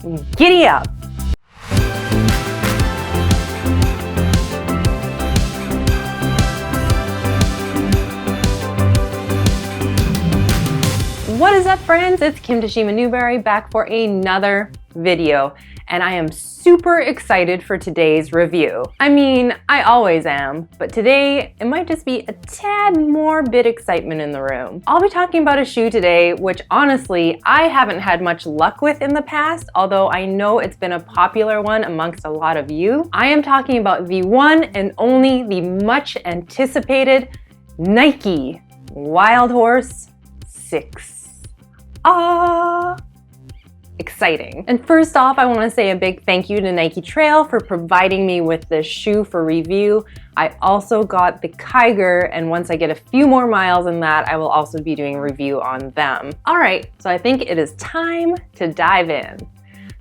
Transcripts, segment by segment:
Giddy up! What is up, friends? It's Kim Tashima Newberry back for another video, and I am super excited for today's review. I mean, I always am, but today it might just be a tad more bit excitement in the room. I'll be talking about a shoe today, which honestly, I haven't had much luck with in the past, although I know it's been a popular one amongst a lot of you. I am talking about the one and only, the much anticipated Nike Wildhorse 6. Exciting. And first off, I want to say a big thank you to Nike Trail for providing me with this shoe for review. I also got the Kiger, and once I get a few more miles in that, I will also be doing a review on them. All right, so I think it is time to dive in.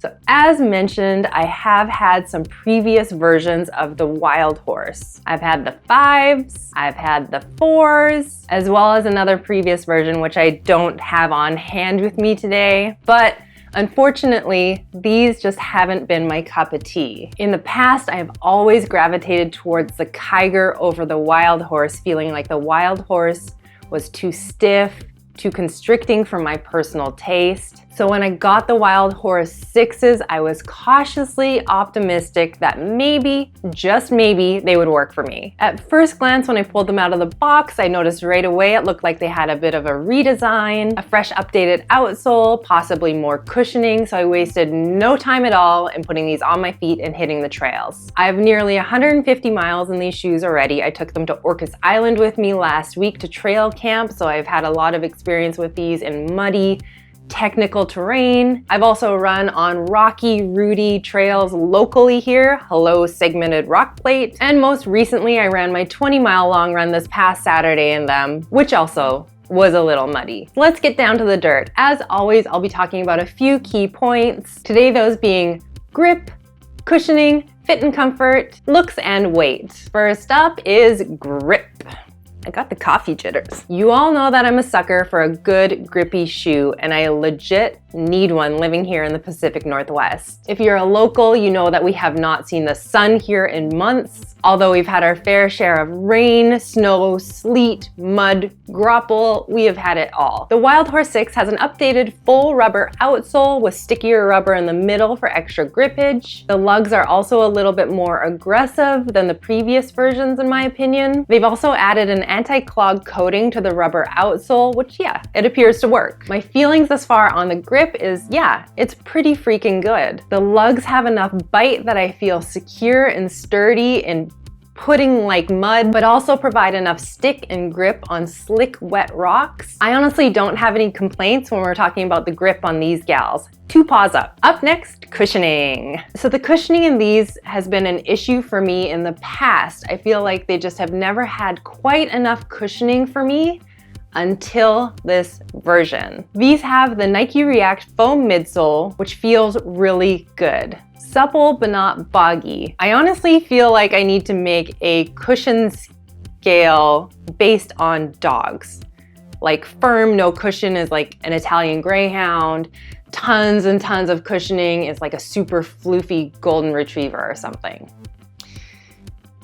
So as mentioned, I have had some previous versions of the Wildhorse. I've had the 5s, I've had the 4s, as well as another previous version, which I don't have on hand with me today. But unfortunately, these just haven't been my cup of tea. In the past, I have always gravitated towards the Kiger over the Wildhorse, feeling like the Wildhorse was too stiff, too constricting for my personal taste. So when I got the Wildhorse 6s, I was cautiously optimistic that maybe, just maybe, they would work for me. At first glance, when I pulled them out of the box, I noticed right away it looked like they had a bit of a redesign, a fresh updated outsole, possibly more cushioning, so I wasted no time at all in putting these on my feet and hitting the trails. I have nearly 150 miles in these shoes already. I took them to Orcas Island with me last week to trail camp, so I've had a lot of experience with these in muddy, technical terrain. I've also run on rocky, rooty trails locally here. Hello, segmented rock plate. And most recently, I ran my 20-mile long run this past Saturday in them, which also was a little muddy. Let's get down to the dirt. As always, I'll be talking about a few key points. Today, those being grip, cushioning, fit and comfort, looks, and weight. First up is grip. I got the coffee jitters. You all know that I'm a sucker for a good grippy shoe, and I legit need one living here in the Pacific Northwest. If you're a local, you know that we have not seen the sun here in months. Although we've had our fair share of rain, snow, sleet, mud, grapple, we have had it all. The Wildhorse 6 has an updated full rubber outsole with stickier rubber in the middle for extra grippage. The lugs are also a little bit more aggressive than the previous versions in my opinion. They've also added an anti-clog coating to the rubber outsole, which it appears to work. My feelings thus far on the grip is, it's pretty freaking good. The lugs have enough bite that I feel secure and sturdy and pudding like mud, but also provide enough stick and grip on slick, wet rocks. I honestly don't have any complaints when we're talking about the grip on these gals. 2 paws up. Up next, cushioning. So the cushioning in these has been an issue for me in the past. I feel like they just have never had quite enough cushioning for me until this version. These have the Nike React foam midsole, which feels really good. Supple but not boggy. I honestly feel like I need to make a cushion scale based on dogs. Like firm, no cushion is like an Italian Greyhound. Tons and tons of cushioning is like a super floofy golden retriever or something.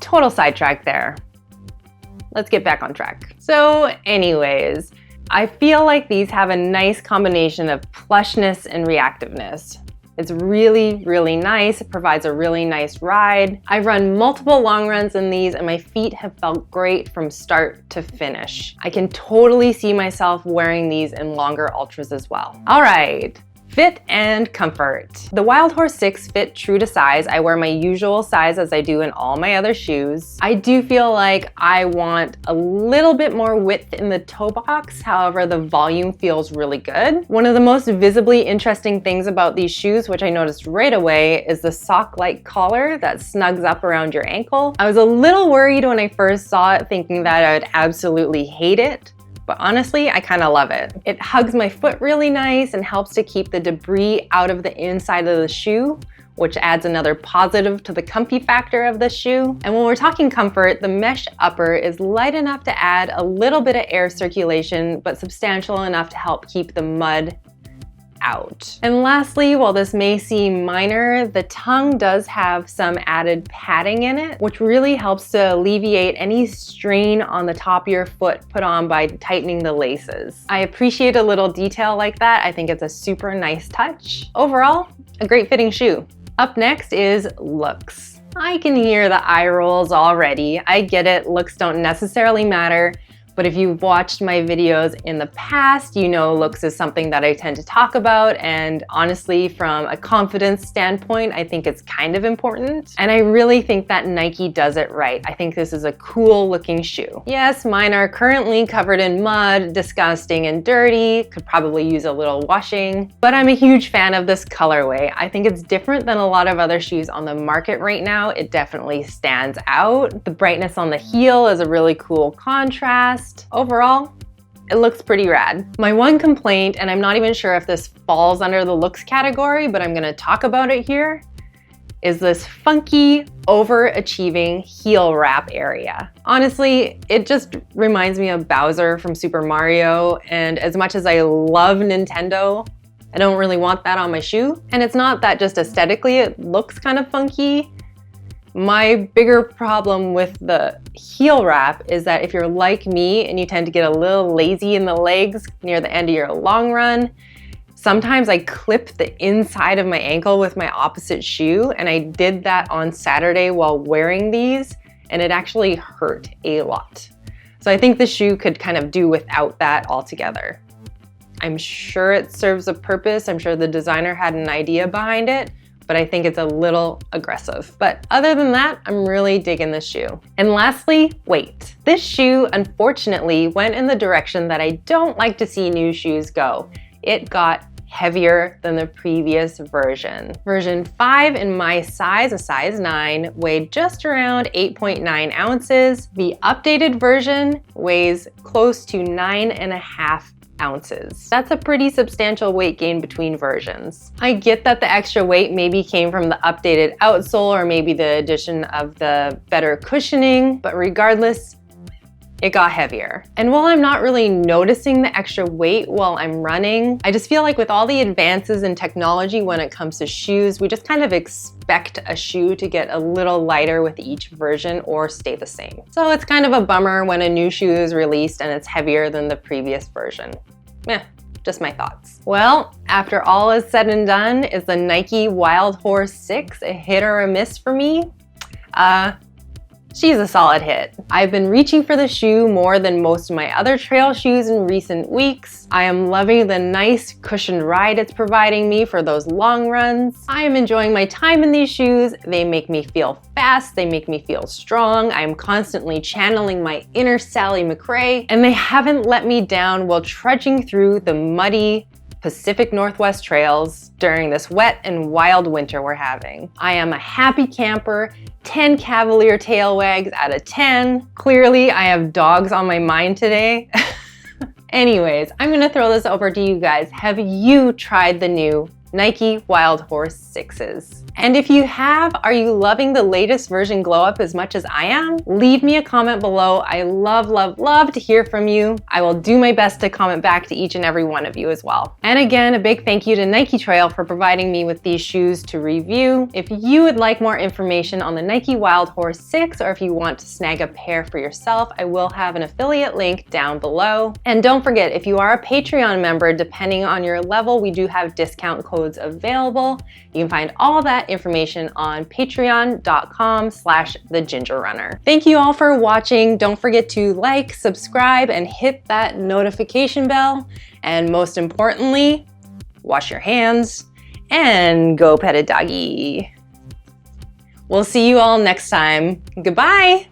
Total sidetrack there. Let's get back on track. So anyways, I feel like these have a nice combination of plushness and reactiveness. It's really, really nice. It provides a really nice ride. I've run multiple long runs in these and my feet have felt great from start to finish. I can totally see myself wearing these in longer ultras as well. All right. Fit and comfort. The Wildhorse 6 fit true to size. I wear my usual size as I do in all my other shoes. I do feel like I want a little bit more width in the toe box. However, the volume feels really good. One of the most visibly interesting things about these shoes, which I noticed right away, is the sock-like collar that snugs up around your ankle. I was a little worried when I first saw it, thinking that I would absolutely hate it. But honestly, I kind of love it. It hugs my foot really nice and helps to keep the debris out of the inside of the shoe, which adds another positive to the comfy factor of the shoe. And when we're talking comfort, the mesh upper is light enough to add a little bit of air circulation, but substantial enough to help keep the mud out. And lastly, while this may seem minor, the tongue does have some added padding in it, which really helps to alleviate any strain on the top of your foot put on by tightening the laces. I appreciate a little detail like that. I think it's a super nice touch. Overall, a great fitting shoe. Up next is looks. I can hear the eye rolls already. I get it, looks don't necessarily matter. But if you've watched my videos in the past, you know looks is something that I tend to talk about, and honestly, from a confidence standpoint, I think it's kind of important. And I really think that Nike does it right. I think this is a cool looking shoe. Yes, mine are currently covered in mud, disgusting and dirty, could probably use a little washing, but I'm a huge fan of this colorway. I think it's different than a lot of other shoes on the market right now. It definitely stands out. The brightness on the heel is a really cool contrast. Overall, it looks pretty rad. My one complaint, and I'm not even sure if this falls under the looks category, but I'm gonna talk about it here, is this funky, overachieving heel wrap area. Honestly, it just reminds me of Bowser from Super Mario, and as much as I love Nintendo, I don't really want that on my shoe. And it's not that just aesthetically it looks kind of funky. My bigger problem with the heel wrap is that if you're like me and you tend to get a little lazy in the legs near the end of your long run, sometimes I clip the inside of my ankle with my opposite shoe, and I did that on Saturday while wearing these, and it actually hurt a lot. So I think the shoe could kind of do without that altogether. I'm sure it serves a purpose. I'm sure the designer had an idea behind it, but I think it's a little aggressive. But other than that, I'm really digging this shoe. And lastly, weight. This shoe, unfortunately, went in the direction that I don't like to see new shoes go. It got heavier than the previous version. Version 5 in my size, a size 9, weighed just around 8.9 ounces. The updated version weighs close to 9.5 ounces. That's a pretty substantial weight gain between versions. I get that the extra weight maybe came from the updated outsole or maybe the addition of the better cushioning, but regardless, it got heavier. And while I'm not really noticing the extra weight while I'm running, I just feel like with all the advances in technology when it comes to shoes, we just kind of expect a shoe to get a little lighter with each version or stay the same. So it's kind of a bummer when a new shoe is released and it's heavier than the previous version. Just my thoughts. Well, after all is said and done, is the Nike Wildhorse 6 a hit or a miss for me? She's a solid hit. I've been reaching for the shoe more than most of my other trail shoes in recent weeks. I am loving the nice cushioned ride it's providing me for those long runs. I am enjoying my time in these shoes. They make me feel fast, they make me feel strong. I am constantly channeling my inner Sally McRae, and they haven't let me down while trudging through the muddy Pacific Northwest trails during this wet and wild winter we're having. I am a happy camper, 10 Cavalier tail wags out of 10. Clearly, I have dogs on my mind today. Anyways, I'm gonna throw this over to you guys. Have you tried the new Nike Wildhorse 6s? And if you have, are you loving the latest version glow up as much as I am? Leave me a comment below. I love, love, love to hear from you. I will do my best to comment back to each and every one of you as well. And again, a big thank you to Nike Trail for providing me with these shoes to review. If you would like more information on the Nike Wildhorse 6, or if you want to snag a pair for yourself, I will have an affiliate link down below. And don't forget, if you are a Patreon member, depending on your level, we do have discount codes available. You can find all that information on patreon.com/thegingerrunner. Thank you all for watching. Don't forget to like, subscribe, and hit that notification bell. And most importantly, wash your hands and go pet a doggy. We'll see you all next time. Goodbye.